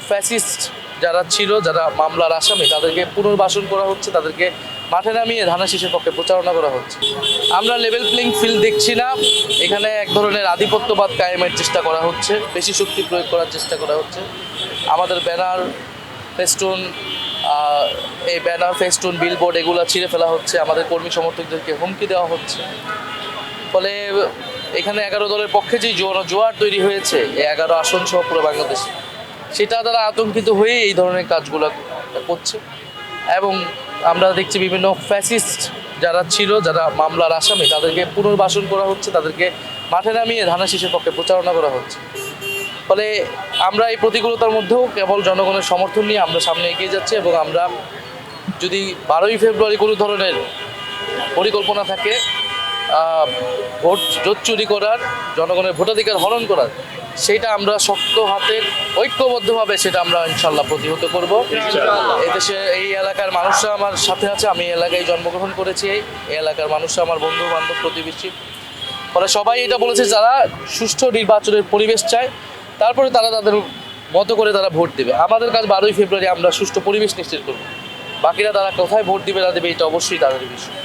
Fascist যারা ছিল, যারা মামলার আসামি, তাদেরকে পুনর্বাসন করা হচ্ছে, তাদেরকে মাঠে নামিয়ে ধানা শীষের পক্ষে প্রচারণা করা হচ্ছে। আমরা লেভেল প্লেইং ফিল্ড দেখছি না, এখানে এক ধরনের আধিপত্যবাদ কায়েমের চেষ্টা করা হচ্ছে, বেশি শক্তি প্রয়োগ করার চেষ্টা করা হচ্ছে। আমাদের ব্যানার, ফেস্টুন, এই ব্যানার, ফেস্টুন, বিলবোর্ড এগুলো ছিঁড়ে ফেলা হচ্ছে, আমাদের কর্মী সমর্থকদেরকে হুমকি দেওয়া হচ্ছে। ফলে এখানে 11 দলের পক্ষে যে জোয়ার তৈরি হয়েছে, এই 11 আসন সহ পুরো বাংলাদেশে, সেটা তারা আতঙ্কিত হয়ে এই ধরনের কাজগুলো করছে। এবং আমরা দেখছি বিভিন্ন ফ্যাসিস্ট যারা ছিল, যারা মামলার আসামি, তাদেরকে পুনর্বাসন করা হচ্ছে, তাদেরকে মাঠে নামিয়ে ধানা শীষের পক্ষে প্রচারণা করা হচ্ছে। ফলে আমরা এই প্রতিকূলতার মধ্যেও কেবল জনগণের সমর্থন নিয়ে আমরা সামনে এগিয়ে যাচ্ছি। এবং আমরা যদি 12ই ফেব্রুয়ারি কোনো ধরনের পরিকল্পনা থাকে ভোট জোট চুরি করার, জনগণের ভোটাধিকার হরণ করার, সেটা আমরা শক্ত হাতে ঐক্যবদ্ধভাবে সেটা আমরা ইনশাল্লাহ প্রতিহত করব। এদেশে এই এলাকার মানুষরা আমার সাথে আছে, আমি এই এলাকায় জন্মগ্রহণ করেছি, এই এলাকার মানুষরা আমার বন্ধু বান্ধব, প্রতিবেশী। ফলে সবাই এটা বলেছে যারা সুষ্ঠু নির্বাচনের পরিবেশ চায়, তারপরে তারা তাদের মতো করে তারা ভোট দেবে। আমাদের কাজ 12ই ফেব্রুয়ারি আমরা সুষ্ঠু পরিবেশ নিশ্চিত করব। বাকিরা তারা কোথায় ভোট দিবে না দেবে এটা অবশ্যই তাদের বিষয়।